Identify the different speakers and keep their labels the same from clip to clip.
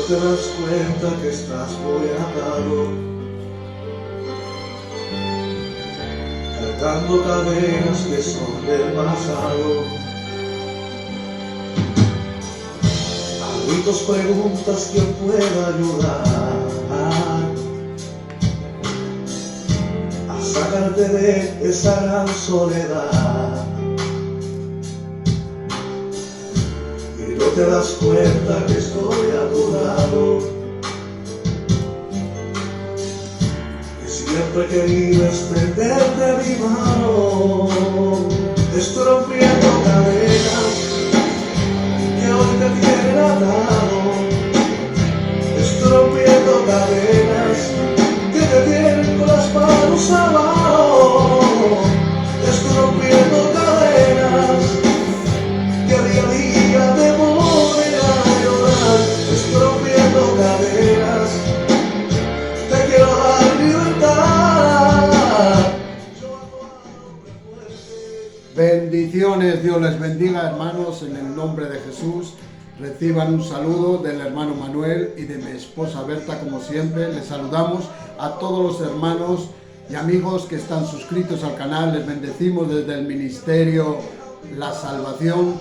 Speaker 1: te das cuenta que estás muy atado, cargando cadenas que son del pasado. A gritos preguntas quién pueda ayudar a sacarte de esa gran soledad. Y no te das cuenta que estoy a tu lado, que siempre que vives tenderte mi mano. Estoy rompiendo cadenas que hoy te tienen atado. Estoy rompiendo cadenas que te tienen con las manos abajo. Estoy rompiendo cadenas que día a día te ponen a llorar. Estoy rompiendo cadenas, te quiero dar libertad.
Speaker 2: Bendiciones, Dios les bendiga, hermanos, en el nombre de Jesús. Reciban un saludo del hermano Manuel y de mi esposa Berta, como siempre. Les saludamos a todos los hermanos y amigos que están suscritos al canal. Les bendecimos desde el Ministerio La Salvación,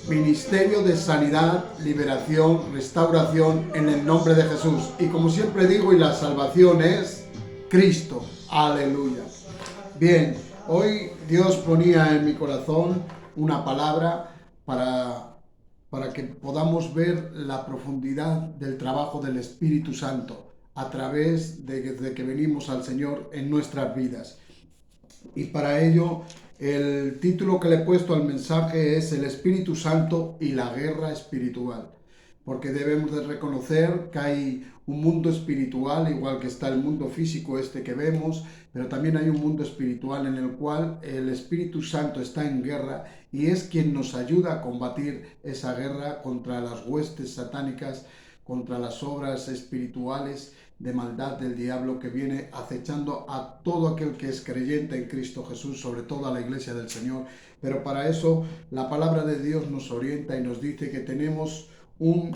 Speaker 2: Ministerio de Sanidad, Liberación, Restauración, en el nombre de Jesús. Y como siempre digo, y la salvación es Cristo. Aleluya. Bien, hoy Dios ponía en mi corazón una palabra para que podamos ver la profundidad del trabajo del Espíritu Santo a través de que venimos al Señor en nuestras vidas. Y para ello, el título que le he puesto al mensaje es El Espíritu Santo y la guerra espiritual. Porque debemos de reconocer que hay un mundo espiritual, igual que está el mundo físico este que vemos, pero también hay un mundo espiritual en el cual el Espíritu Santo está en guerra y es quien nos ayuda a combatir esa guerra contra las huestes satánicas, contra las obras espirituales de maldad del diablo que viene acechando a todo aquel que es creyente en Cristo Jesús, sobre todo a la iglesia del Señor. Pero para eso la palabra de Dios nos orienta y nos dice que tenemos un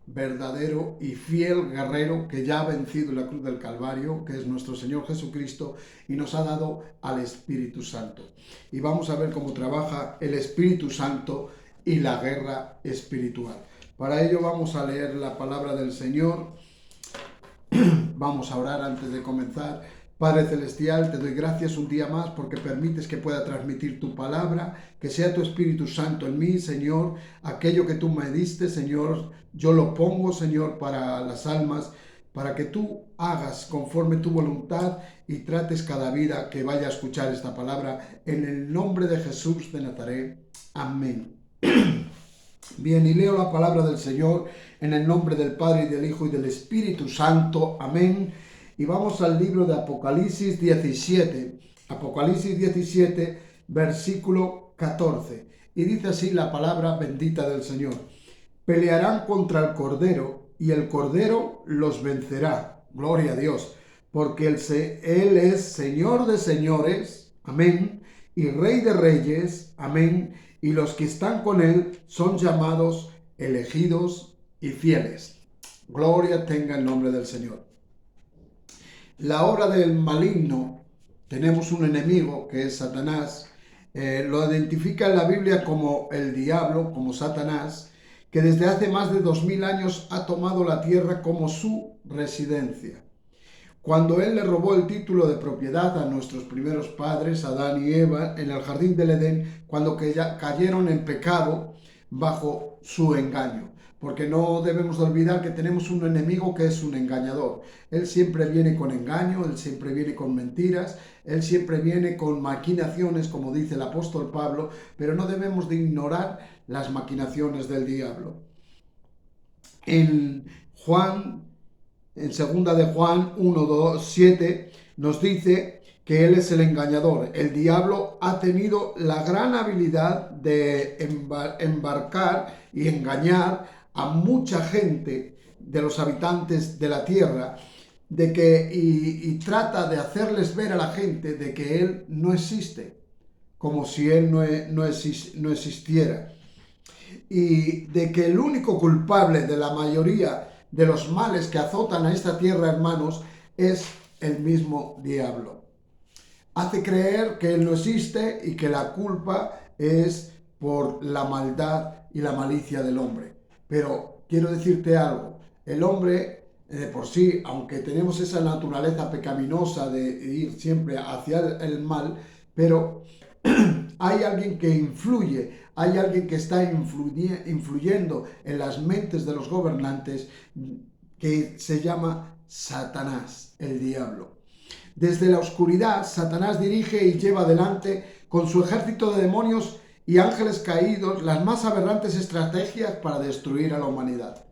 Speaker 2: verdadero y fiel guerrero que ya ha vencido la cruz del Calvario, que es nuestro Señor Jesucristo, y nos ha dado al Espíritu Santo. Y vamos a ver cómo trabaja el Espíritu Santo y la guerra espiritual. Para ello vamos a leer la palabra del Señor. Vamos a orar antes de comenzar. Padre Celestial, te doy gracias un día más porque permites que pueda transmitir tu palabra, que sea tu Espíritu Santo en mí, Señor. Aquello que tú me diste, Señor, yo lo pongo, Señor, para las almas, para que tú hagas conforme tu voluntad y trates cada vida que vaya a escuchar esta palabra. En el nombre de Jesús de Nazaret. Amén. Bien, y leo la palabra del Señor en el nombre del Padre y del Hijo y del Espíritu Santo. Amén. Y vamos al libro de Apocalipsis 17. Apocalipsis 17, versículo 14. Y dice así la palabra bendita del Señor. Pelearán contra el Cordero y el Cordero los vencerá. Gloria a Dios. Porque Él es Señor de señores. Amén. Y Rey de reyes. Amén. Y los que están con Él son llamados, elegidos y fieles. Gloria tenga el nombre del Señor. La obra del maligno, tenemos un enemigo que es Satanás, lo identifica en la Biblia como el diablo, como Satanás, que desde hace más de 2000 años ha tomado la tierra como su residencia. Cuando él le robó el título de propiedad a nuestros primeros padres, Adán y Eva, en el jardín del Edén, cuando cayeron en pecado bajo su engaño. Porque no debemos de olvidar que tenemos un enemigo que es un engañador. Él siempre viene con engaño, él siempre viene con mentiras, él siempre viene con maquinaciones, como dice el apóstol Pablo, pero no debemos de ignorar las maquinaciones del diablo. En segunda de Juan 1:7 nos dice que él es el engañador. El diablo ha tenido la gran habilidad de embarcar y engañar a mucha gente de los habitantes de la tierra, y trata de hacerles ver a la gente de que él no existe, como si él no existiera. y de que el único culpable de la mayoría de los males que azotan a esta tierra, hermanos, es el mismo diablo. Hace creer que él no existe y que la culpa es por la maldad y la malicia del hombre. Pero quiero decirte algo, el hombre de por sí, aunque tenemos esa naturaleza pecaminosa de ir siempre hacia el mal, pero hay alguien que influye, hay alguien que está influyendo en las mentes de los gobernantes, que se llama Satanás, el diablo. Desde la oscuridad, Satanás dirige y lleva adelante con su ejército de demonios y ángeles caídos las más aberrantes estrategias para destruir a la humanidad.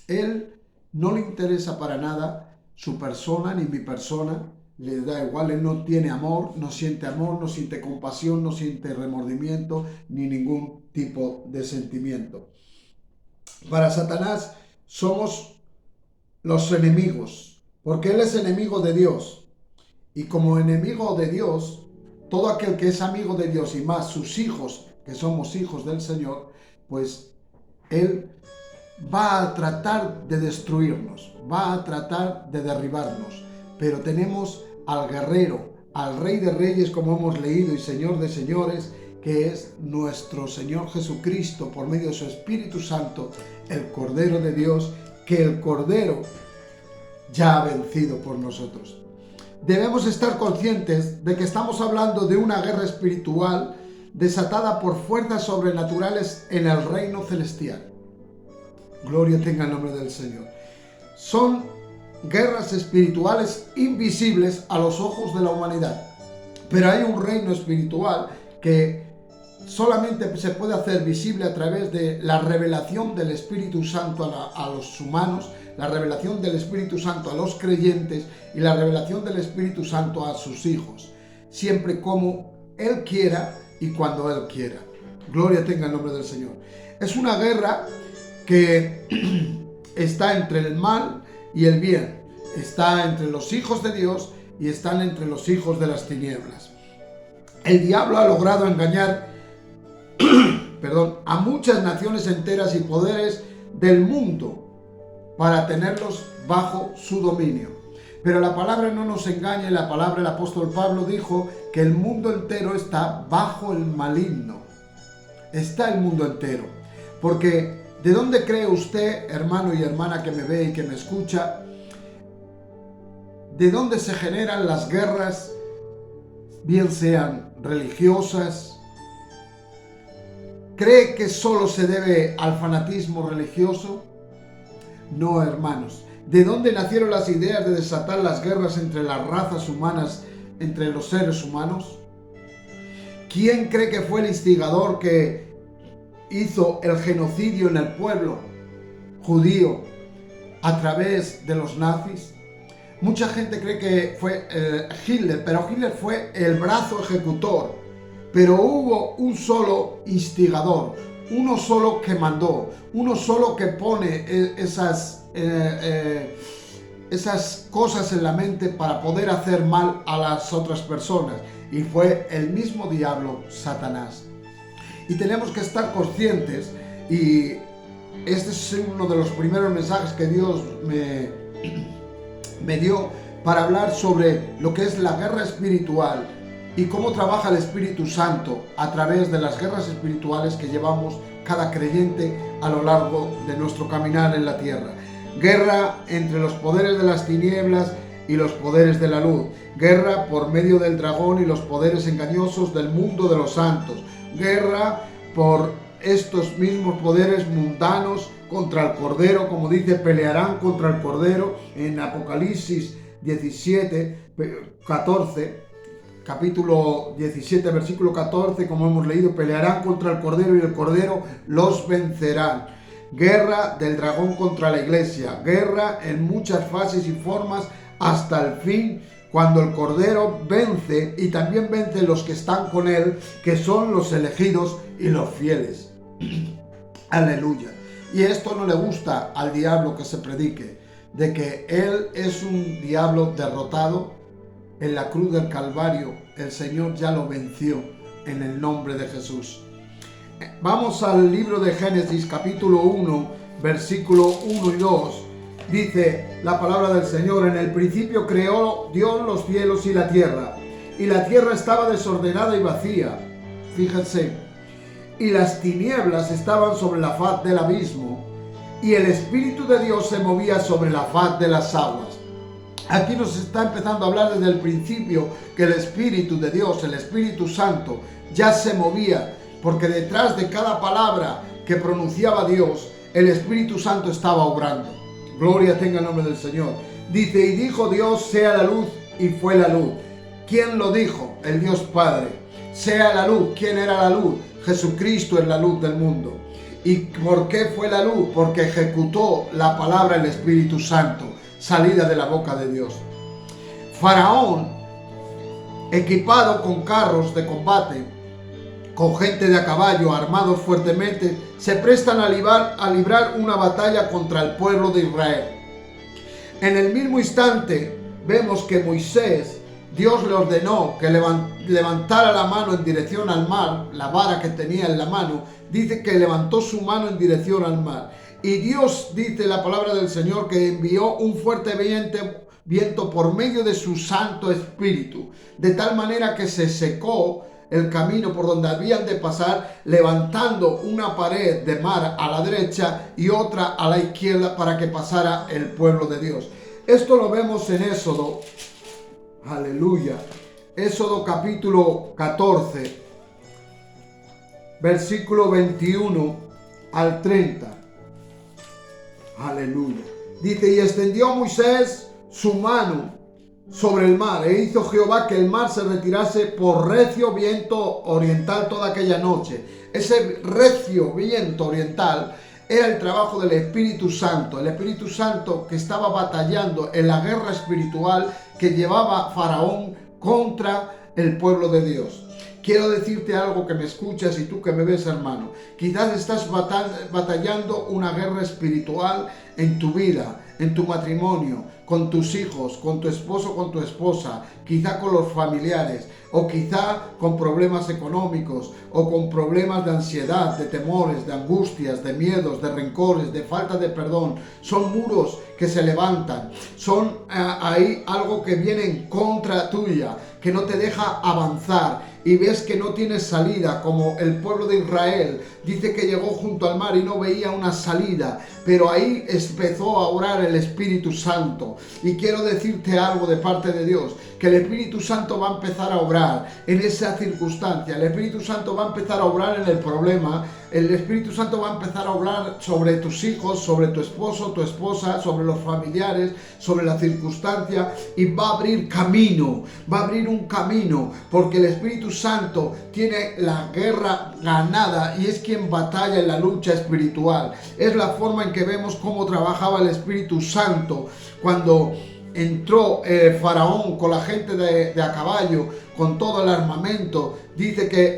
Speaker 2: Él no le interesa para nada su persona ni mi persona, le da igual, él no tiene amor, no siente compasión, no siente remordimiento ni ningún tipo de sentimiento. Para Satanás somos los enemigos, porque él es enemigo de Dios. Y como enemigo de Dios, todo aquel que es amigo de Dios y más sus hijos, que somos hijos del Señor, pues él va a tratar de destruirnos, va a tratar de derribarnos. Pero tenemos al guerrero, al Rey de Reyes, como hemos leído, y Señor de Señores, que es nuestro Señor Jesucristo, por medio de su Espíritu Santo, el Cordero de Dios, que el Cordero ya ha vencido por nosotros. Debemos estar conscientes de que estamos hablando de una guerra espiritual desatada por fuerzas sobrenaturales en el reino celestial. Gloria tenga el nombre del Señor. Son guerras espirituales invisibles a los ojos de la humanidad. Pero hay un reino espiritual que solamente se puede hacer visible a través de la revelación del Espíritu Santo a los humanos, la revelación del Espíritu Santo a los creyentes y la revelación del Espíritu Santo a sus hijos, siempre como Él quiera y cuando Él quiera. Gloria tenga el nombre del Señor. Es una guerra que está entre el mal y el bien, está entre los hijos de Dios y están entre los hijos de las tinieblas. El diablo ha logrado engañar a muchas naciones enteras y poderes del mundo para tenerlos bajo su dominio. Pero la palabra no nos engaña, la palabra, el apóstol Pablo dijo que el mundo entero está bajo el maligno. Está el mundo entero. Porque ¿de dónde cree usted, hermano y hermana que me ve y que me escucha? ¿De dónde se generan las guerras, bien sean religiosas? ¿Cree que solo se debe al fanatismo religioso? No, hermanos. ¿De dónde nacieron las ideas de desatar las guerras entre las razas humanas, entre los seres humanos? ¿Quién cree que fue el instigador que hizo el genocidio en el pueblo judío a través de los nazis? Mucha gente cree que fue Hitler, pero Hitler fue el brazo ejecutor. Pero hubo un solo instigador, uno solo que mandó, uno solo que pone esas cosas en la mente para poder hacer mal a las otras personas. Y fue el mismo diablo, Satanás. Y tenemos que estar conscientes, y este es uno de los primeros mensajes que Dios me dio para hablar sobre lo que es la guerra espiritual y cómo trabaja el Espíritu Santo a través de las guerras espirituales que llevamos cada creyente a lo largo de nuestro caminar en la tierra. Guerra entre los poderes de las tinieblas y los poderes de la luz. Guerra por medio del dragón y los poderes engañosos del mundo de los santos. Guerra por estos mismos poderes mundanos contra el Cordero, como dice, pelearán contra el Cordero en Apocalipsis 17, 14. Capítulo 17, versículo 14, como hemos leído, pelearán contra el Cordero y el Cordero los vencerán. Guerra del dragón contra la iglesia, guerra en muchas fases y formas hasta el fin, cuando el Cordero vence y también vence los que están con él, que son los elegidos y los fieles. Aleluya. Y esto no le gusta al diablo que se predique, de que él es un diablo derrotado. En la cruz del Calvario el Señor ya lo venció en el nombre de Jesús. Vamos al libro de Génesis, capítulo 1, versículo 1 y 2. Dice la palabra del Señor: en el principio creó Dios los cielos y la tierra estaba desordenada y vacía. Fíjense, y las tinieblas estaban sobre la faz del abismo, y el Espíritu de Dios se movía sobre la faz de las aguas. Aquí nos está empezando a hablar desde el principio que el Espíritu de Dios, el Espíritu Santo, ya se movía, porque detrás de cada palabra que pronunciaba Dios, el Espíritu Santo estaba obrando. Gloria tenga el nombre del Señor. Dice: y dijo Dios, sea la luz, y fue la luz. ¿Quién lo dijo? El Dios Padre. Sea la luz. ¿Quién era la luz? Jesucristo es la luz del mundo. ¿Y por qué fue la luz? Porque ejecutó la palabra el Espíritu Santo, salida de la boca de Dios. Faraón, equipado con carros de combate, con gente de a caballo, armados fuertemente, se prestan a librar una batalla contra el pueblo de Israel. En el mismo instante vemos que Moisés, Dios le ordenó que levantara la mano en dirección al mar, la vara que tenía en la mano. Dice que levantó su mano en dirección al mar. Y Dios, dice la palabra del Señor, que envió un fuerte viento por medio de su Santo Espíritu, de tal manera que se secó el camino por donde habían de pasar, levantando una pared de mar a la derecha y otra a la izquierda para que pasara el pueblo de Dios. Esto lo vemos en Éxodo. Aleluya. Éxodo capítulo 14, versículo 21 al 30. Aleluya. Dice: y extendió Moisés su mano sobre el mar, e hizo Jehová que el mar se retirase por recio viento oriental toda aquella noche. Ese recio viento oriental era el trabajo del Espíritu Santo, el Espíritu Santo que estaba batallando en la guerra espiritual que llevaba Faraón contra el pueblo de Dios. Quiero decirte algo, que me escuchas y tú que me ves, hermano. Quizás estás batallando una guerra espiritual en tu vida, en tu matrimonio, con tus hijos, con tu esposo, con tu esposa, quizá con los familiares, o quizá con problemas económicos, o con problemas de ansiedad, de temores, de angustias, de miedos, de rencores, de falta de perdón. Son muros que se levantan, son ahí algo que viene en contra tuya, que no te deja avanzar, y ves que no tienes salida, como el pueblo de Israel. Dice que llegó junto al mar y no veía una salida, pero ahí empezó a orar el Espíritu Santo. Y quiero decirte algo de parte de Dios, que el Espíritu Santo va a empezar a obrar en esa circunstancia. El Espíritu Santo va a empezar a obrar en el problema. El Espíritu Santo va a empezar a obrar sobre tus hijos, sobre tu esposo, tu esposa, sobre los familiares, sobre la circunstancia, y va a abrir camino, va a abrir un camino, porque el Espíritu Santo tiene la guerra ganada y es quien batalla en la lucha espiritual. Es la forma en que vemos cómo trabajaba el Espíritu Santo cuando entró Faraón con la gente de a caballo, con todo el armamento. Dice que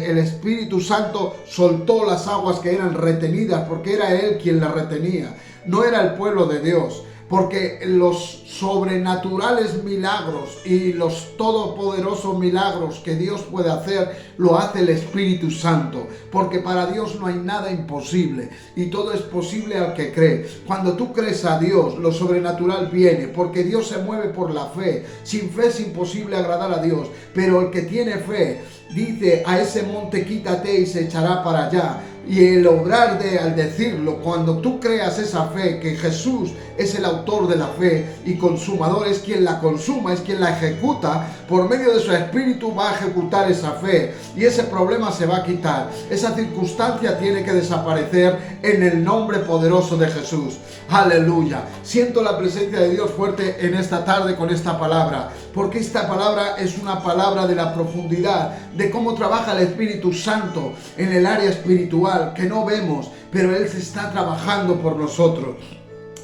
Speaker 2: el Espíritu Santo soltó las aguas que eran retenidas, porque era él quien las retenía, no era el pueblo de Dios. Porque los sobrenaturales milagros y los todopoderosos milagros que Dios puede hacer, lo hace el Espíritu Santo. Porque para Dios no hay nada imposible y todo es posible al que cree. Cuando tú crees a Dios, lo sobrenatural viene, porque Dios se mueve por la fe. Sin fe es imposible agradar a Dios, pero el que tiene fe dice: a ese monte quítate y se echará para allá. Y el obrar al decirlo, cuando tú creas esa fe, que Jesús es el autor de la fe y consumador, es quien la consuma, es quien la ejecuta, por medio de su Espíritu va a ejecutar esa fe y ese problema se va a quitar. Esa circunstancia tiene que desaparecer en el nombre poderoso de Jesús. Aleluya. Siento la presencia de Dios fuerte en esta tarde con esta palabra, porque esta palabra es una palabra de la profundidad, de cómo trabaja el Espíritu Santo en el área espiritual que no vemos, pero Él se está trabajando por nosotros.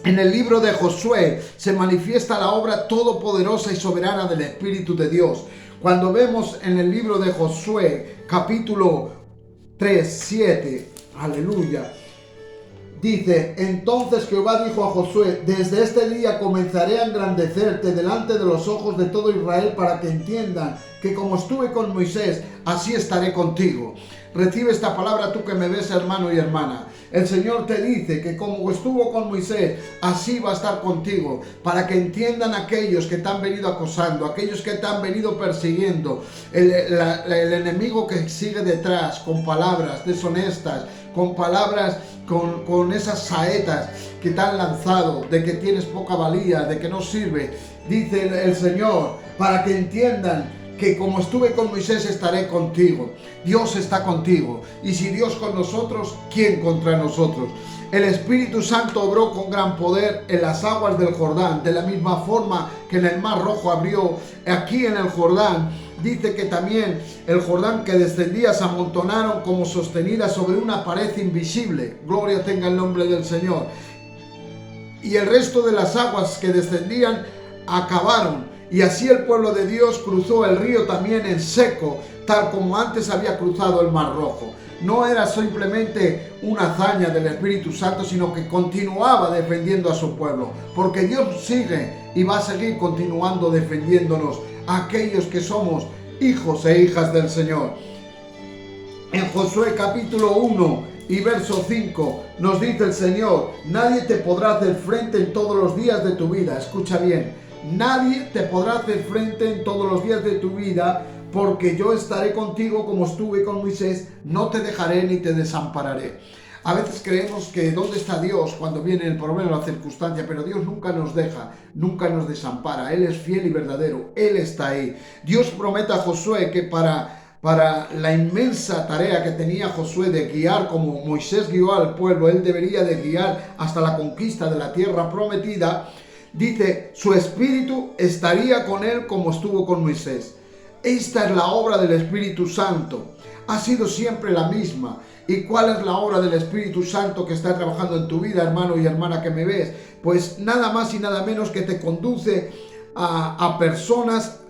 Speaker 2: En el libro de Josué se manifiesta la obra todopoderosa y soberana del Espíritu de Dios. Cuando vemos en el libro de Josué, capítulo 3, 7, aleluya, dice: entonces Jehová dijo a Josué: desde este día comenzaré a engrandecerte delante de los ojos de todo Israel, para que entiendan que como estuve con Moisés, así estaré contigo. Recibe esta palabra tú que me ves, hermano y hermana. El Señor te dice que como estuvo con Moisés, así va a estar contigo, para que entiendan aquellos que te han venido acosando, aquellos que te han venido persiguiendo, el enemigo que sigue detrás con palabras deshonestas, con palabras, con esas saetas que te han lanzado, de que tienes poca valía, de que no sirve. Dice el Señor, para que entiendan que como estuve con Moisés estaré contigo. Dios está contigo. Y si Dios con nosotros, ¿quién contra nosotros? El Espíritu Santo obró con gran poder en las aguas del Jordán, de la misma forma que en el Mar Rojo abrió. Aquí en el Jordán, dice que también el Jordán que descendía se amontonaron como sostenidas sobre una pared invisible. Gloria tenga el nombre del Señor. Y el resto de las aguas que descendían acabaron. Y así el pueblo de Dios cruzó el río también en seco, tal como antes había cruzado el Mar Rojo. No era simplemente una hazaña del Espíritu Santo, sino que continuaba defendiendo a su pueblo, porque Dios sigue y va a seguir continuando defendiéndonos a aquellos que somos hijos e hijas del Señor. En Josué capítulo 1 y verso 5 nos dice el Señor: nadie te podrá hacer frente en todos los días de tu vida. Escucha bien. Nadie te podrá hacer frente en todos los días de tu vida, porque yo estaré contigo como estuve con Moisés, no te dejaré ni te desampararé. A veces creemos que ¿dónde está Dios cuando viene el problema o la circunstancia? Pero Dios nunca nos deja, nunca nos desampara. Él es fiel y verdadero, Él está ahí. Dios promete a Josué que para la inmensa tarea que tenía Josué de guiar, como Moisés guió al pueblo, él debería de guiar hasta la conquista de la tierra prometida. Dice, su espíritu estaría con él como estuvo con Moisés. Esta es la obra del Espíritu Santo. Ha sido siempre la misma. ¿Y cuál es la obra del Espíritu Santo que está trabajando en tu vida, hermano y hermana que me ves? Pues nada más y nada menos que te conduce a personas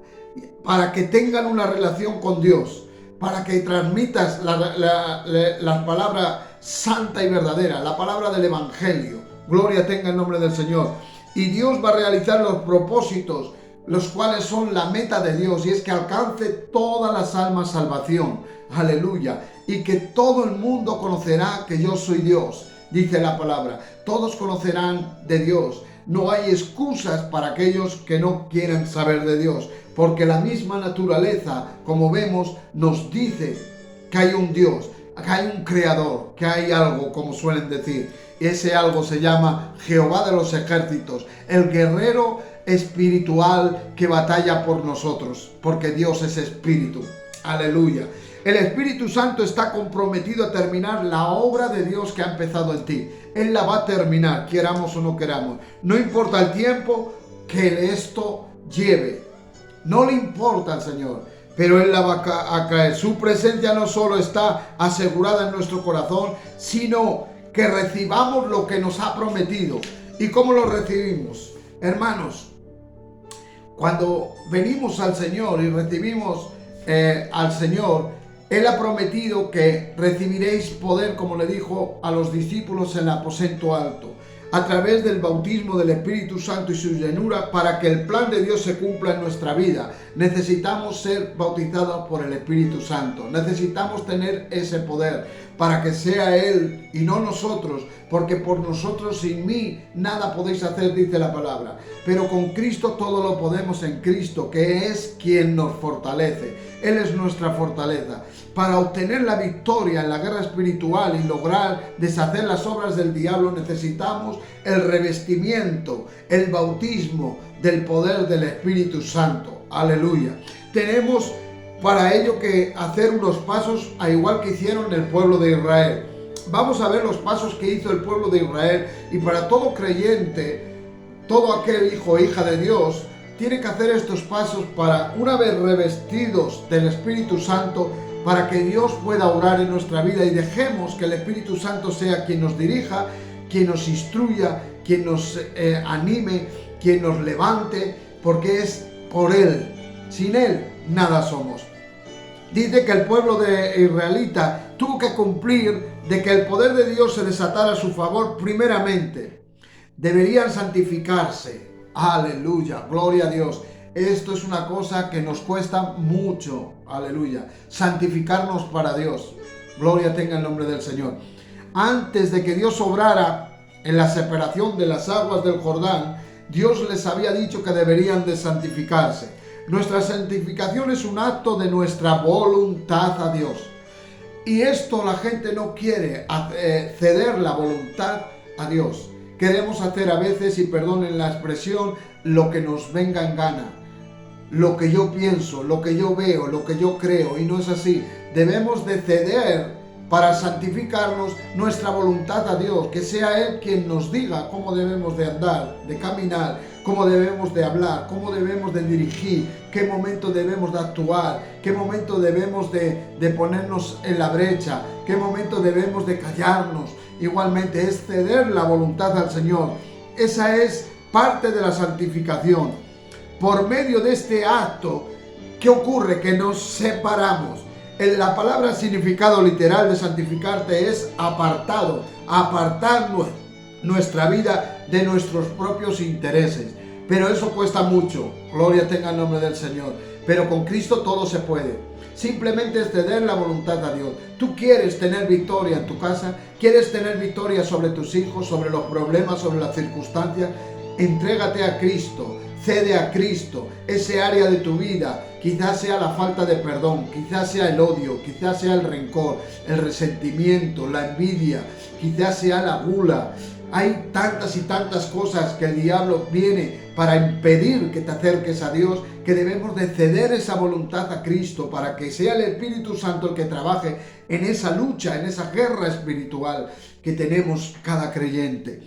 Speaker 2: para que tengan una relación con Dios, para que transmitas la palabra santa y verdadera, la palabra del Evangelio. Gloria tenga el nombre del Señor. Y Dios va a realizar los propósitos, los cuales son la meta de Dios, y es que alcance todas las almas salvación. Aleluya. Y que todo el mundo conocerá que yo soy Dios, dice la palabra. Todos conocerán de Dios. No hay excusas para aquellos que no quieran saber de Dios, porque la misma naturaleza, como vemos, nos dice que hay un Dios, que hay un creador, que hay algo, como suelen decir. Ese algo se llama Jehová de los ejércitos, el guerrero espiritual que batalla por nosotros, porque Dios es espíritu. Aleluya. El Espíritu Santo está comprometido a terminar la obra de Dios que ha empezado en ti. Él la va a terminar, queramos o no queramos. No importa el tiempo que esto lleve. No le importa al Señor, pero Él la va a caer. Su presencia no solo está asegurada en nuestro corazón, sino que recibamos lo que nos ha prometido. ¿Y cómo lo recibimos? Hermanos, cuando venimos al Señor y recibimos al Señor, Él ha prometido que recibiréis poder, como le dijo a los discípulos en el aposento alto, a través del bautismo del Espíritu Santo y su llenura, para que el plan de Dios se cumpla en nuestra vida. Necesitamos ser bautizados por el Espíritu Santo. Necesitamos tener ese poder para que sea Él y no nosotros, porque por nosotros sin mí nada podéis hacer, dice la palabra. Pero con Cristo todo lo podemos en Cristo, que es quien nos fortalece. Él es nuestra fortaleza. Para obtener la victoria en la guerra espiritual y lograr deshacer las obras del diablo, necesitamos el revestimiento, el bautismo del poder del Espíritu Santo. Aleluya. Tenemos para ello que hacer unos pasos a igual que hicieron el pueblo de Israel. Vamos a ver los pasos que hizo el pueblo de Israel, y para todo creyente, todo aquel hijo o hija de Dios, tiene que hacer estos pasos para, una vez revestidos del Espíritu Santo, para que Dios pueda obrar en nuestra vida y dejemos que el Espíritu Santo sea quien nos dirija, quien nos instruya, quien nos anime, quien nos levante, porque es por Él. Sin Él nada somos. Dice que el pueblo de israelita tuvo que cumplir de que el poder de Dios se desatara a su favor primeramente. Deberían santificarse. Aleluya, gloria a Dios. Esto es una cosa que nos cuesta mucho, aleluya, santificarnos para Dios. Gloria tenga el nombre del Señor. Antes de que Dios obrara en la separación de las aguas del Jordán, Dios les había dicho que deberían de santificarse. Nuestra santificación es un acto de nuestra voluntad a Dios. Y esto la gente no quiere ceder la voluntad a Dios. Queremos hacer a veces, y perdonen la expresión, lo que nos venga en gana. Lo que yo pienso, lo que yo veo, lo que yo creo, y no es así. Debemos de ceder para santificarnos nuestra voluntad a Dios, que sea Él quien nos diga cómo debemos de andar, de caminar, cómo debemos de hablar, cómo debemos de dirigir, qué momento debemos de actuar, qué momento debemos de ponernos en la brecha, qué momento debemos de callarnos. Igualmente es ceder la voluntad al Señor. Esa es parte de la santificación. Por medio de este acto, ¿qué ocurre? Que nos separamos. La palabra significado literal de santificarte es apartado, apartar nuestra vida de nuestros propios intereses. Pero eso cuesta mucho, gloria tenga el nombre del Señor. Pero con Cristo todo se puede. Simplemente es ceder la voluntad a Dios. Tú quieres tener victoria en tu casa, quieres tener victoria sobre tus hijos, sobre los problemas, sobre las circunstancias. Entrégate a Cristo. Cede a Cristo ese área de tu vida. Quizás sea la falta de perdón, quizás sea el odio, quizás sea el rencor, el resentimiento, la envidia, quizás sea la gula. Hay tantas y tantas cosas que el diablo viene para impedir que te acerques a Dios, que debemos de ceder esa voluntad a Cristo para que sea el Espíritu Santo el que trabaje en esa lucha, en esa guerra espiritual que tenemos cada creyente.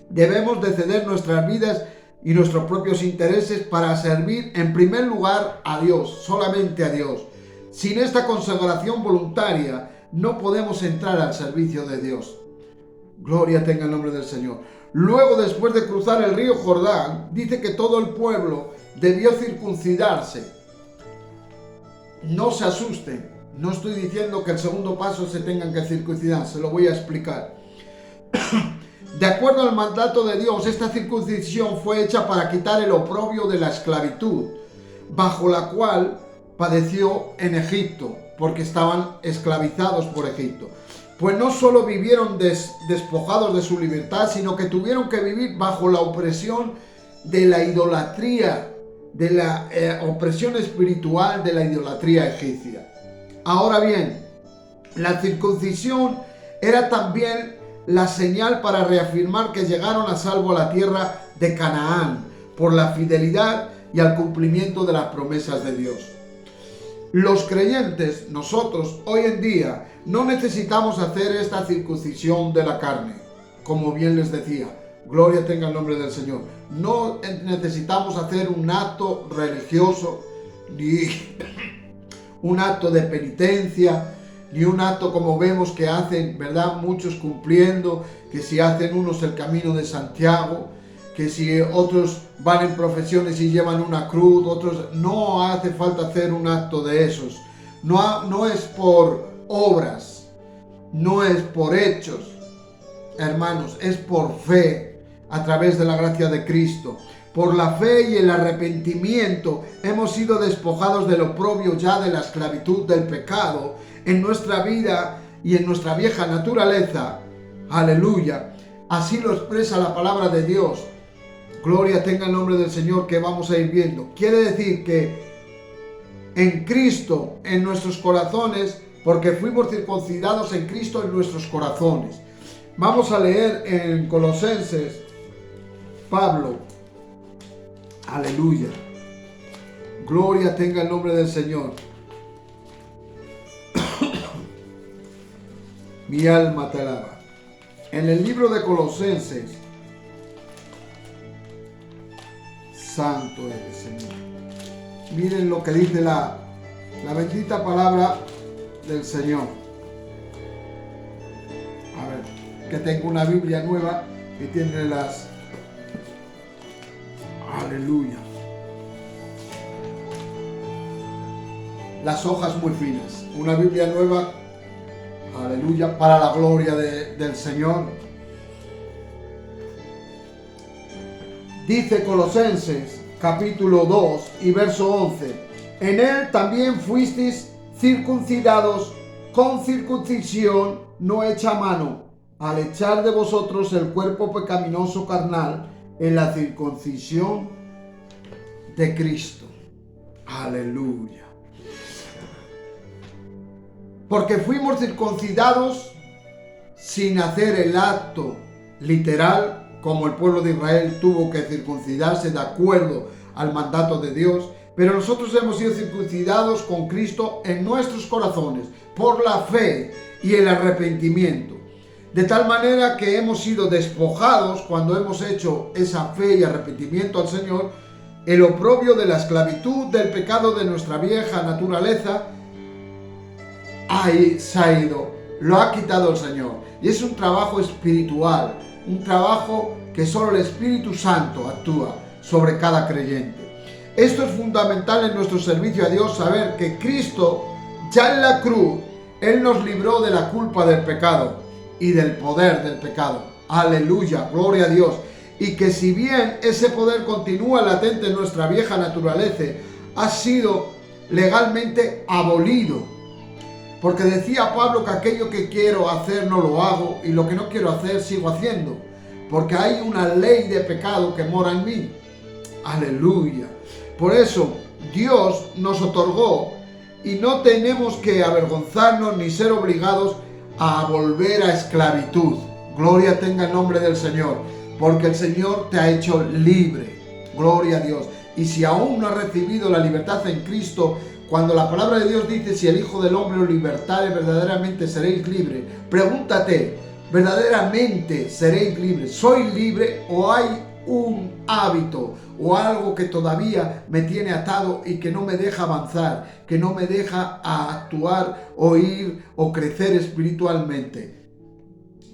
Speaker 2: Debemos de ceder nuestras vidas y nuestros propios intereses para servir en primer lugar a Dios, solamente a Dios. Sin esta consagración voluntaria no podemos entrar al servicio de Dios. Gloria tenga el nombre del Señor. Luego, después de cruzar el río Jordán, dice que todo el pueblo debió circuncidarse. No se asusten, no estoy diciendo que el segundo paso se tengan que circuncidar, se lo voy a explicar. De acuerdo al mandato de Dios, esta circuncisión fue hecha para quitar el oprobio de la esclavitud, bajo la cual padeció en Egipto, porque estaban esclavizados por Egipto. Pues no solo vivieron despojados de su libertad, sino que tuvieron que vivir bajo la opresión de la idolatría, de la opresión espiritual de la idolatría egipcia. Ahora bien, la circuncisión era también la señal para reafirmar que llegaron a salvo a la tierra de Canaán por la fidelidad y al cumplimiento de las promesas de Dios. Los creyentes, nosotros, hoy en día, no necesitamos hacer esta circuncisión de la carne, como bien les decía. Gloria tenga el nombre del Señor. No necesitamos hacer un acto religioso, ni un acto de penitencia, ni un acto como vemos que hacen, ¿verdad? Muchos cumpliendo, que si hacen unos el camino de Santiago, que si otros van en profesiones y llevan una cruz, otros, no hace falta hacer un acto de esos. No es por obras, no es por hechos, hermanos, es por fe, a través de la gracia de Cristo. Por la fe y el arrepentimiento hemos sido despojados del oprobio ya de la esclavitud del pecado en nuestra vida y en nuestra vieja naturaleza. Aleluya. Así lo expresa la palabra de Dios. Gloria tenga el nombre del Señor, que vamos a ir viendo. Quiere decir que en Cristo, en nuestros corazones, porque fuimos circuncidados en Cristo en nuestros corazones. Vamos a leer en Colosenses, Pablo. Aleluya. Gloria tenga el nombre del Señor. Mi alma te alaba. En el libro de Colosenses, santo eres, Señor. Miren lo que dice la bendita palabra del Señor. A ver, que tengo una Biblia nueva que tiene las... Aleluya. Las hojas muy finas. Una Biblia nueva. Aleluya. Para la gloria del Señor. Dice Colosenses capítulo 2 y verso 11. En él también fuisteis circuncidados con circuncisión no hecha a mano, al echar de vosotros el cuerpo pecaminoso carnal en la circuncisión de Cristo. Aleluya. Porque fuimos circuncidados sin hacer el acto literal, como el pueblo de Israel tuvo que circuncidarse de acuerdo al mandato de Dios, pero nosotros hemos sido circuncidados con Cristo en nuestros corazones, por la fe y el arrepentimiento. De tal manera que hemos sido despojados cuando hemos hecho esa fe y arrepentimiento al Señor, el oprobio de la esclavitud del pecado de nuestra vieja naturaleza ahí se ha ido, lo ha quitado el Señor. Y es un trabajo espiritual, un trabajo que solo el Espíritu Santo actúa sobre cada creyente. Esto es fundamental en nuestro servicio a Dios, saber que Cristo, ya en la cruz, Él nos libró de la culpa del pecado y del poder del pecado. Aleluya, gloria a Dios. Y que si bien ese poder continúa latente en nuestra vieja naturaleza, ha sido legalmente abolido. Porque decía Pablo que aquello que quiero hacer no lo hago y lo que no quiero hacer sigo haciendo. Porque hay una ley de pecado que mora en mí. Aleluya. Por eso Dios nos otorgó y no tenemos que avergonzarnos ni ser obligados a volver a esclavitud. Gloria tenga el nombre del Señor. Porque el Señor te ha hecho libre. Gloria a Dios. Y si aún no has recibido la libertad en Cristo, cuando la palabra de Dios dice, si el Hijo del Hombre os libertare, verdaderamente seréis libres. Pregúntate, ¿verdaderamente seréis libres? ¿Soy libre o hay un hábito o algo que todavía me tiene atado y que no me deja avanzar, que no me deja actuar o ir o crecer espiritualmente?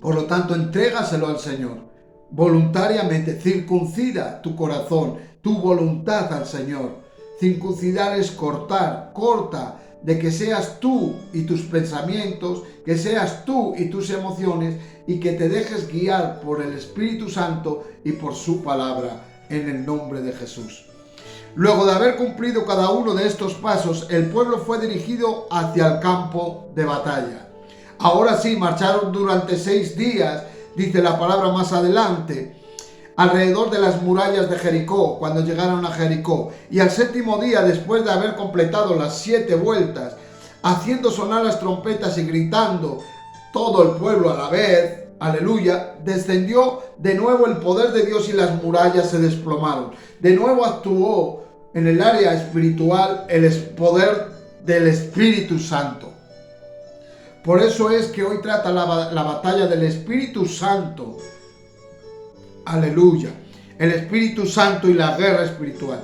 Speaker 2: Por lo tanto, entrégaselo al Señor. Voluntariamente, circuncida tu corazón, tu voluntad al Señor. Circuncidar es cortar, corta de que seas tú y tus pensamientos, que seas tú y tus emociones y que te dejes guiar por el Espíritu Santo y por su palabra en el nombre de Jesús. Luego de haber cumplido cada uno de estos pasos, el pueblo fue dirigido hacia el campo de batalla. Ahora sí, marcharon durante 6 días, dice la palabra más adelante, alrededor de las murallas de Jericó, cuando llegaron a Jericó. Y al 7º día, después de haber completado las 7 vueltas, haciendo sonar las trompetas y gritando todo el pueblo a la vez, aleluya, descendió de nuevo el poder de Dios y las murallas se desplomaron. De nuevo actuó en el área espiritual el poder del Espíritu Santo. Por eso es que hoy trata la batalla del Espíritu Santo. Aleluya. El Espíritu Santo y la guerra espiritual.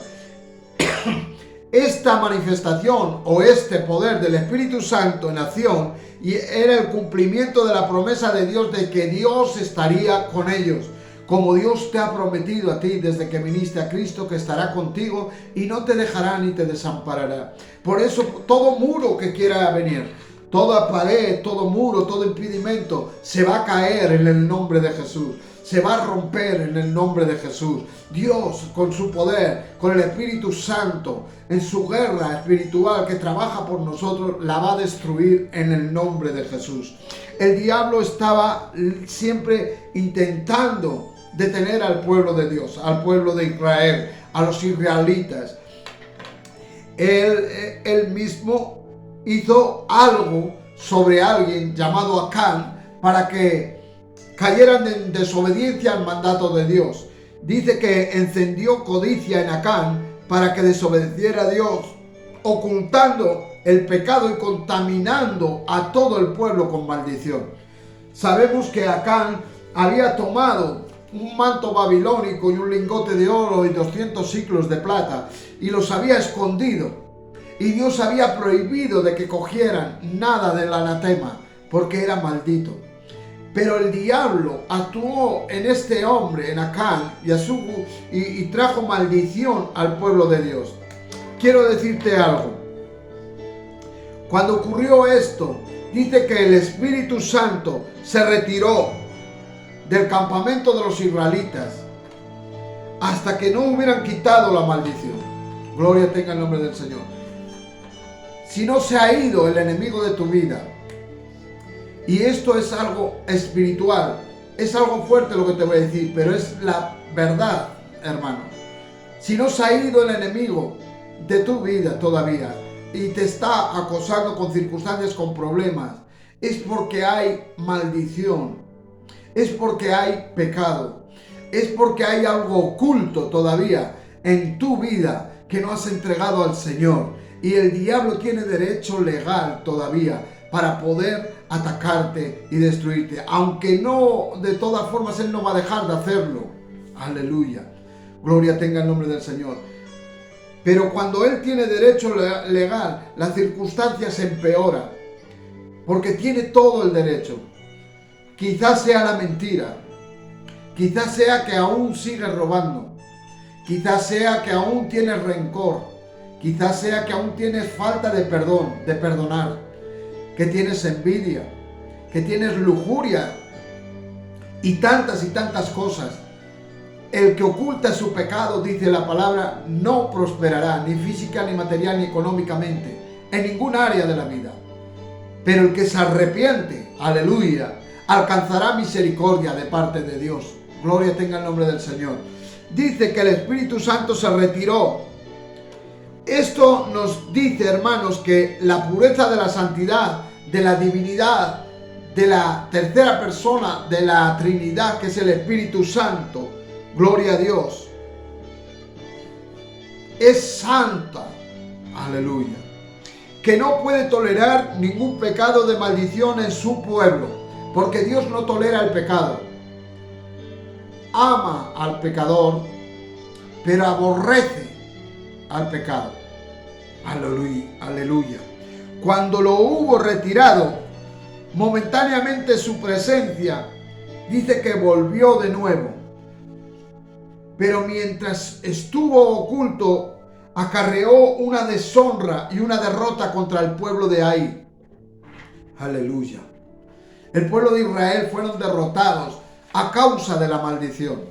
Speaker 2: Esta manifestación o este poder del Espíritu Santo en acción era el cumplimiento de la promesa de Dios de que Dios estaría con ellos. Como Dios te ha prometido a ti desde que viniste a Cristo, que estará contigo y no te dejará ni te desamparará. Por eso todo muro que quiera venir, toda pared, todo muro, todo impedimento se va a caer en el nombre de Jesús. Se va a romper en el nombre de Jesús. Dios, con su poder, con el Espíritu Santo, en su guerra espiritual que trabaja por nosotros, la va a destruir en el nombre de Jesús. El diablo estaba siempre intentando detener al pueblo de Dios, al pueblo de Israel, a los israelitas. Él mismo hizo algo sobre alguien llamado Acán para que cayeran en desobediencia al mandato de Dios. Dice que encendió codicia en Acán para que desobedeciera a Dios, ocultando el pecado y contaminando a todo el pueblo con maldición. Sabemos que Acán había tomado un manto babilónico y un lingote de oro y 200 siclos de plata y los había escondido. Y Dios había prohibido de que cogieran nada del anatema porque era maldito. Pero el diablo actuó en este hombre, en Acán, y trajo maldición al pueblo de Dios. Quiero decirte algo. Cuando ocurrió esto, dice que el Espíritu Santo se retiró del campamento de los israelitas hasta que no hubieran quitado la maldición. Gloria tenga el nombre del Señor. Si no se ha ido el enemigo de tu vida, Y esto es algo espiritual. Es algo fuerte lo que te voy a decir, pero es la verdad, hermano. Si no se ha ido el enemigo de tu vida todavía y te está acosando con circunstancias, con problemas, es porque hay maldición, es porque hay pecado, es porque hay algo oculto todavía en tu vida que no has entregado al Señor. Y el diablo tiene derecho legal todavía para poder atacarte y destruirte, aunque no, de todas formas él no va a dejar de hacerlo. Aleluya, gloria tenga el nombre del Señor. Pero cuando él tiene derecho legal, las circunstancias se empeoran, porque tiene todo el derecho. Quizás sea la mentira, quizás sea que aún sigues robando, quizás sea que aún tienes rencor, quizás sea que aún tienes falta de perdón, de perdonar, que tienes envidia, que tienes lujuria y tantas cosas. El que oculta su pecado, dice la palabra, no prosperará, ni física, ni material, ni económicamente, en ningún área de la vida. Pero el que se arrepiente, aleluya, alcanzará misericordia de parte de Dios. Gloria tenga el nombre del Señor. Dice que el Espíritu Santo se retiró. Esto nos dice, hermanos, que la pureza de la santidad, de la divinidad, de la tercera persona de la Trinidad, que es el Espíritu Santo, gloria a Dios, es santa, aleluya, que no puede tolerar ningún pecado de maldición en su pueblo, porque Dios no tolera el pecado. Ama al pecador, pero aborrece al pecado. Aleluya, aleluya. Cuando lo hubo retirado momentáneamente su presencia, dice que volvió de nuevo. Pero mientras estuvo oculto, acarreó una deshonra y una derrota contra el pueblo de Ai. Aleluya. El pueblo de Israel fueron derrotados a causa de la maldición.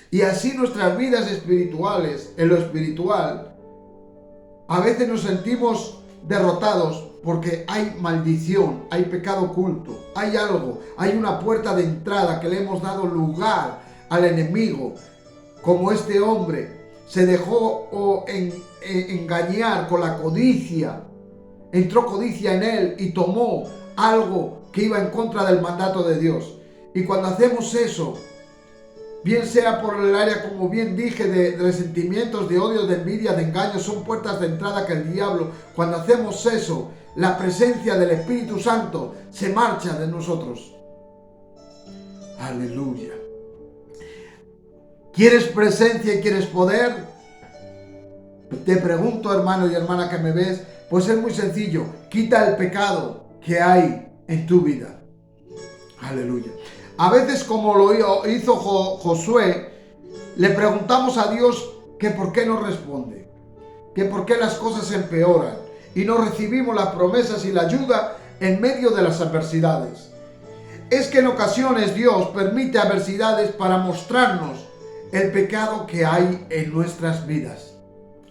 Speaker 2: Y así nuestras vidas espirituales, en lo espiritual, a veces nos sentimos derrotados porque hay maldición, hay pecado oculto, hay algo, hay una puerta de entrada que le hemos dado lugar al enemigo. Como este hombre se dejó engañar con la codicia, entró codicia en él y tomó algo que iba en contra del mandato de Dios. Y cuando hacemos eso, bien sea por el área, como bien dije, de resentimientos, de odios, de envidia, de engaños, son puertas de entrada que el diablo, cuando hacemos eso, la presencia del Espíritu Santo se marcha de nosotros. Aleluya. ¿Quieres presencia y quieres poder? Te pregunto, hermano y hermana que me ves, pues es muy sencillo. Quita el pecado que hay en tu vida. Aleluya. A veces, como lo hizo Josué, le preguntamos a Dios que por qué no responde, que por qué las cosas se empeoran y no recibimos las promesas y la ayuda en medio de las adversidades. Es que en ocasiones Dios permite adversidades para mostrarnos el pecado que hay en nuestras vidas.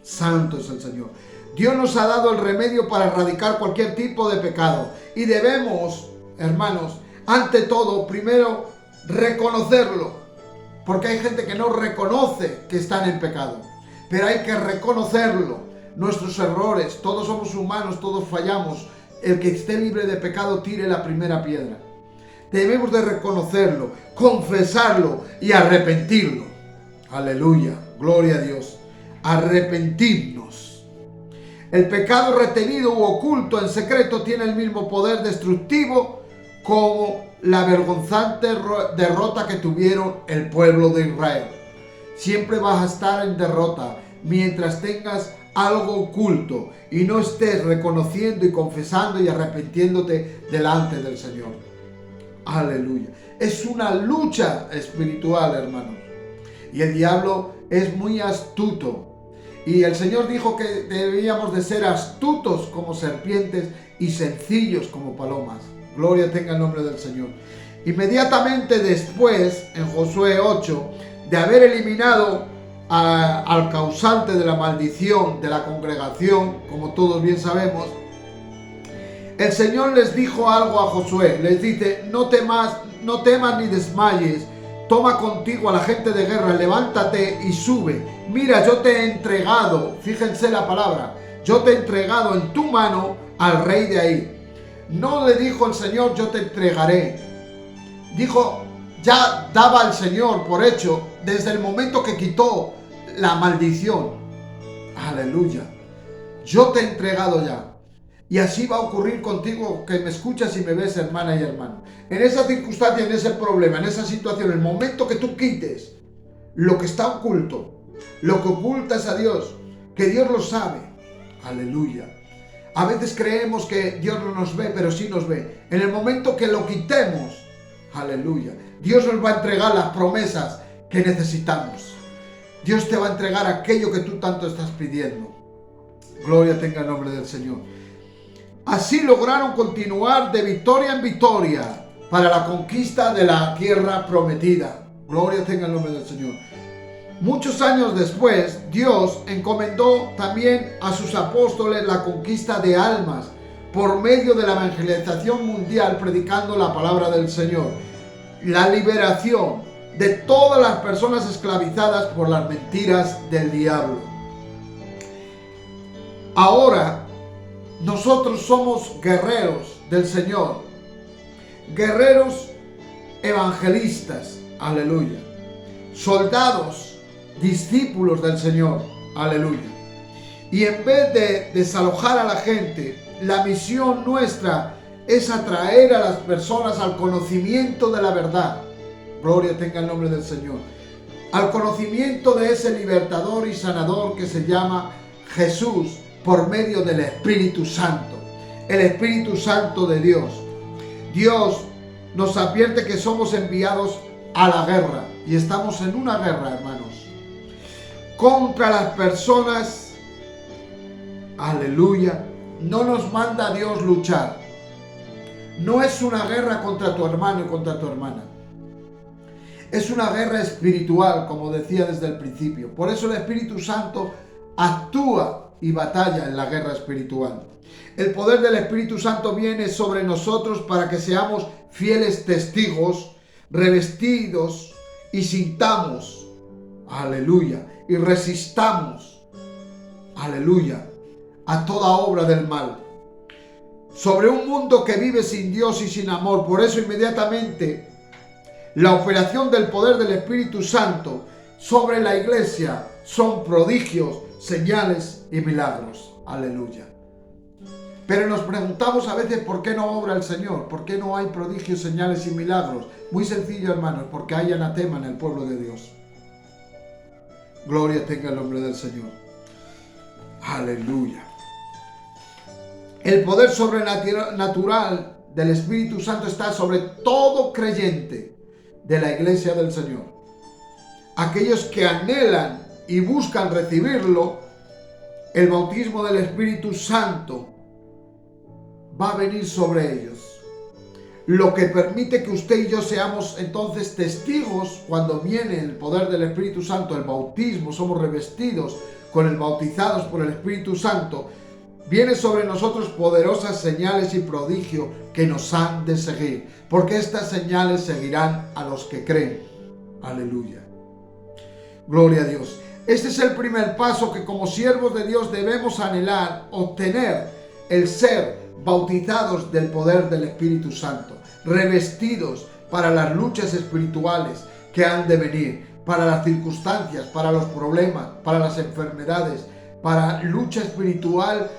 Speaker 2: Santo es el Señor. Dios nos ha dado el remedio para erradicar cualquier tipo de pecado. Y debemos, hermanos, ante todo, primero reconocerlo. Porque hay gente que no reconoce que están en pecado. Pero hay que reconocerlo. Nuestros errores, todos somos humanos, todos fallamos. El que esté libre de pecado tire la primera piedra. Debemos de reconocerlo, confesarlo y arrepentirlo. Aleluya, gloria a Dios. Arrepentirnos. El pecado retenido u oculto en secreto tiene el mismo poder destructivo como la vergonzante derrota que tuvieron el pueblo de Israel. Siempre vas a estar en derrota mientras tengas algo oculto y no estés reconociendo y confesando y arrepintiéndote delante del Señor. Aleluya. Es una lucha espiritual, hermanos. Y el diablo es muy astuto. Y el Señor dijo que debíamos de ser astutos como serpientes y sencillos como palomas. Gloria tenga el nombre del Señor. Inmediatamente después, en Josué 8, de haber eliminado al causante de la maldición de la congregación, como todos bien sabemos, El Señor les dijo algo a Josué, les dice, no temas ni desmayes, toma contigo a la gente de guerra, levántate y sube. Mira, yo te he entregado, fíjense la palabra, yo te he entregado en tu mano al rey de ahí. No le dijo el Señor, yo te entregaré. Dijo, ya daba el Señor por hecho desde el momento que quitó la maldición. Aleluya. Yo te he entregado ya. Y así va a ocurrir contigo que me escuchas y me ves, hermana y hermano. En esa circunstancia, en ese problema, en esa situación, el momento que tú quites lo que está oculto, lo que ocultas a Dios, que Dios lo sabe. Aleluya. A veces creemos que Dios no nos ve, pero sí nos ve. En el momento que lo quitemos, aleluya, Dios nos va a entregar las promesas que necesitamos. Dios te va a entregar aquello que tú tanto estás pidiendo. Gloria tenga el nombre del Señor. Así lograron continuar de victoria en victoria para la conquista de la tierra prometida. Gloria tenga el nombre del Señor. Muchos años después, Dios encomendó también a sus apóstoles la conquista de almas por medio de la evangelización mundial, predicando la palabra del Señor. La liberación de todas las personas esclavizadas por las mentiras del diablo. Ahora, nosotros somos guerreros del Señor, guerreros evangelistas, aleluya, soldados, discípulos del Señor, aleluya. Y en vez de desalojar a la gente, la misión nuestra es atraer a las personas al conocimiento de la verdad. Gloria tenga el nombre del Señor. Al conocimiento de ese libertador y sanador que se llama Jesús, por medio del Espíritu Santo, el Espíritu Santo de Dios. Dios nos advierte que somos enviados a la guerra, y estamos en una guerra, hermanos, contra las personas, aleluya. No nos manda Dios luchar. No es una guerra contra tu hermano y contra tu hermana. Es una guerra espiritual, como decía desde el principio. Por eso el Espíritu Santo actúa y batalla en la guerra espiritual. El poder del Espíritu Santo viene sobre nosotros para que seamos fieles testigos, revestidos y sintamos, aleluya, y resistamos, aleluya, a toda obra del mal. Sobre un mundo que vive sin Dios y sin amor. Por eso inmediatamente la operación del poder del Espíritu Santo sobre la iglesia son prodigios, señales y milagros. Aleluya. Pero nos preguntamos a veces por qué no obra el Señor, por qué no hay prodigios, señales y milagros. Muy sencillo, hermanos, porque hay anatema en el pueblo de Dios. Gloria tenga el nombre del Señor. Aleluya. El poder sobrenatural del Espíritu Santo está sobre todo creyente de la iglesia del Señor. Aquellos que anhelan y buscan recibirlo, el bautismo del Espíritu Santo va a venir sobre ellos. Lo que permite que usted y yo seamos entonces testigos cuando viene el poder del Espíritu Santo, el bautismo, somos revestidos con el bautizados por el Espíritu Santo. Viene sobre nosotros poderosas señales y prodigios que nos han de seguir, porque estas señales seguirán a los que creen. Aleluya. Gloria a Dios. Este es el primer paso que como siervos de Dios debemos anhelar, obtener, el ser bautizados del poder del Espíritu Santo, revestidos para las luchas espirituales que han de venir, para las circunstancias, para los problemas, para las enfermedades, para lucha espiritual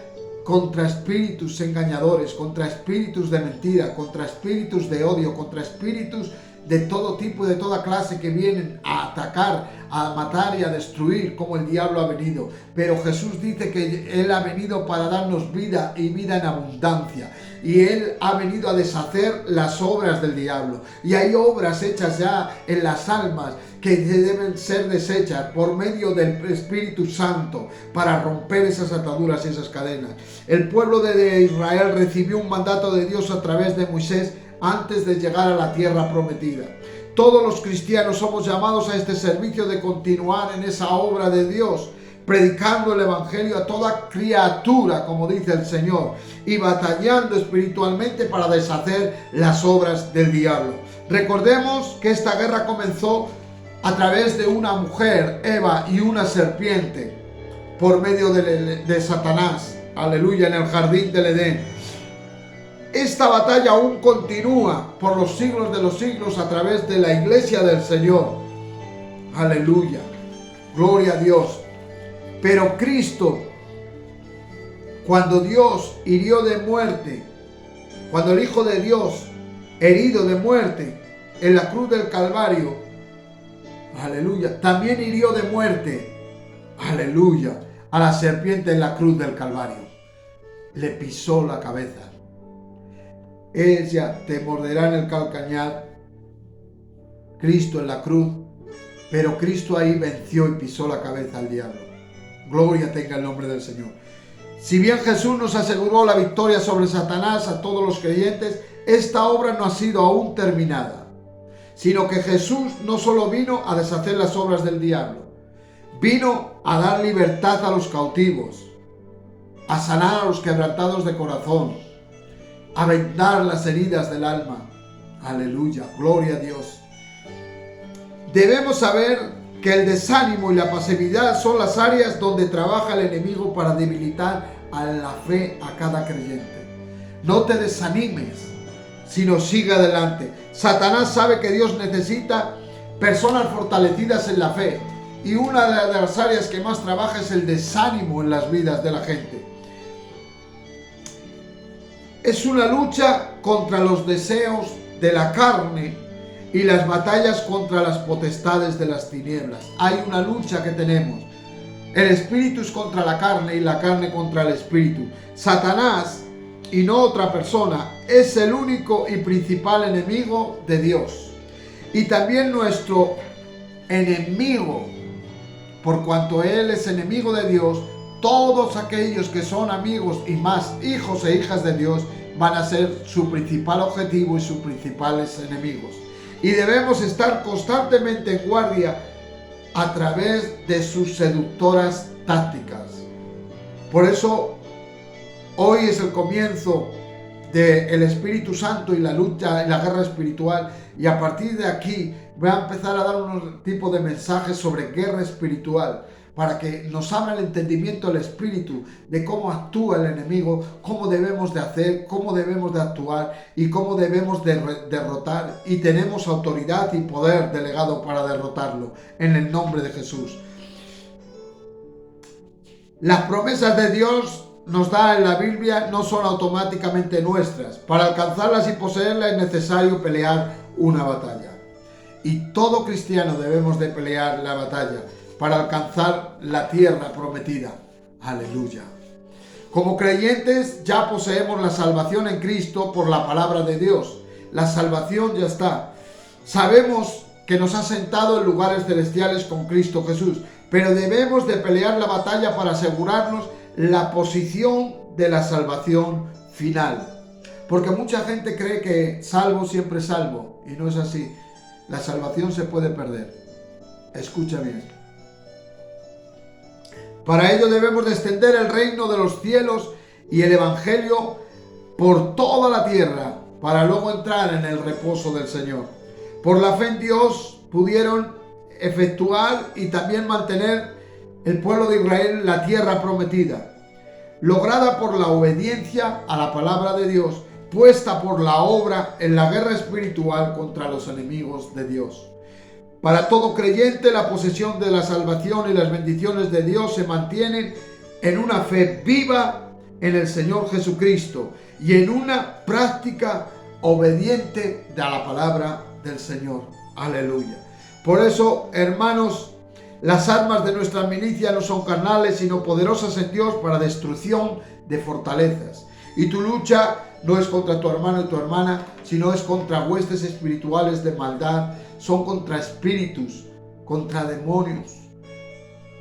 Speaker 2: contra espíritus engañadores, contra espíritus de mentira, contra espíritus de odio, contra espíritus de todo tipo y de toda clase que vienen a atacar, a matar y a destruir, como el diablo ha venido. Pero Jesús dice que Él ha venido para darnos vida y vida en abundancia. Y Él ha venido a deshacer las obras del diablo. Y hay obras hechas ya en las almas que deben ser deshechas por medio del Espíritu Santo para romper esas ataduras y esas cadenas. El pueblo de Israel recibió un mandato de Dios a través de Moisés antes de llegar a la tierra prometida. Todos los cristianos somos llamados a este servicio de continuar en esa obra de Dios predicando el Evangelio a toda criatura, como dice el Señor, y batallando espiritualmente para deshacer las obras del diablo. Recordemos que esta guerra comenzó a través de una mujer, Eva, y una serpiente, por medio de Satanás, aleluya, en el jardín del Edén. Esta batalla aún continúa por los siglos de los siglos a través de la iglesia del Señor, aleluya, gloria a Dios. Pero Cristo, cuando Dios hirió de muerte, cuando el Hijo de Dios herido de muerte en la cruz del Calvario, aleluya, también hirió de muerte, aleluya, a la serpiente en la cruz del Calvario. Le pisó la cabeza. Ella te morderá en el calcañar, Cristo en la cruz, pero Cristo ahí venció y pisó la cabeza al diablo. Gloria tenga el nombre del Señor. Si bien Jesús nos aseguró la victoria sobre Satanás a todos los creyentes, esta obra no ha sido aún terminada, sino que Jesús no solo vino a deshacer las obras del diablo, vino a dar libertad a los cautivos, a sanar a los quebrantados de corazón, a vendar las heridas del alma. Aleluya, gloria a Dios. Debemos saber que el desánimo y la pasividad son las áreas donde trabaja el enemigo para debilitar a la fe a cada creyente. No te desanimes, sino sigue adelante. Satanás sabe que Dios necesita personas fortalecidas en la fe, y una de las áreas que más trabaja es el desánimo en las vidas de la gente. Es una lucha contra los deseos de la carne y las batallas contra las potestades de las tinieblas. Hay una lucha que tenemos. El espíritu es contra la carne y la carne contra el espíritu. Satanás, y no otra persona, es el único y principal enemigo de Dios. Y también nuestro enemigo, por cuanto él es enemigo de Dios, todos aquellos que son amigos y más hijos e hijas de Dios van a ser su principal objetivo y sus principales enemigos. Y debemos estar constantemente en guardia a través de sus seductoras tácticas. Por eso, hoy es el comienzo del Espíritu Santo y la lucha y la guerra espiritual. Y a partir de aquí voy a empezar a dar unos tipos de mensajes sobre guerra espiritual, para que nos abra el entendimiento del Espíritu de cómo actúa el enemigo, cómo debemos de hacer, cómo debemos de actuar y cómo debemos de derrotar. Y tenemos autoridad y poder delegado para derrotarlo en el nombre de Jesús. Las promesas de Dios nos da en la Biblia no son automáticamente nuestras. Para alcanzarlas y poseerlas es necesario pelear una batalla. Y todo cristiano debemos de pelear la batalla para alcanzar la tierra prometida. Aleluya. Como creyentes ya poseemos la salvación en Cristo por la palabra de Dios. La salvación ya está. Sabemos que nos ha sentado en lugares celestiales con Cristo Jesús, pero debemos de pelear la batalla para asegurarnos la posición de la salvación final. Porque mucha gente cree que salvo siempre salvo, y no es así. La salvación se puede perder. Escucha bien. Para ello debemos de extender el reino de los cielos y el evangelio por toda la tierra, para luego entrar en el reposo del Señor. Por la fe en Dios pudieron efectuar y también mantener el pueblo de Israel la tierra prometida, lograda por la obediencia a la palabra de Dios, puesta por la obra en la guerra espiritual contra los enemigos de Dios. Para todo creyente, la posesión de la salvación y las bendiciones de Dios se mantienen en una fe viva en el Señor Jesucristo y en una práctica obediente a la palabra del Señor. Aleluya. Por eso, hermanos, las armas de nuestra milicia no son carnales, sino poderosas en Dios para destrucción de fortalezas. Y tu lucha no es contra tu hermano y tu hermana, sino es contra huestes espirituales de maldad. Son contra espíritus, contra demonios.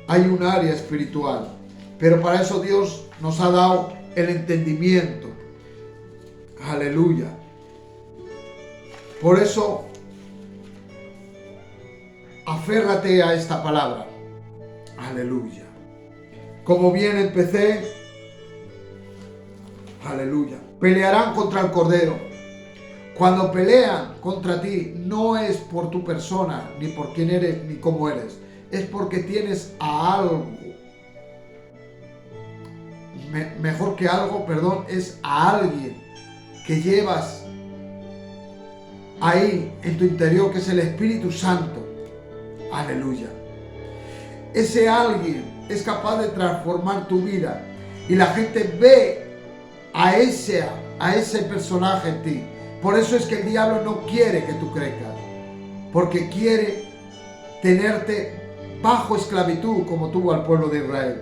Speaker 2: Hay un área espiritual, pero para eso Dios nos ha dado el entendimiento. Aleluya. Por eso, aférrate a esta palabra. Aleluya. Como bien empecé, aleluya, pelearán contra el Cordero. Cuando pelean contra ti, no es por tu persona, ni por quién eres, ni cómo eres. Es porque tienes a algo. Mejor que algo, perdón, es a alguien que llevas ahí en tu interior, que es el Espíritu Santo. Aleluya. Ese alguien es capaz de transformar tu vida y la gente ve a ese personaje en ti. Por eso es que el diablo no quiere que tú crezcas, porque quiere tenerte bajo esclavitud como tuvo al pueblo de Israel.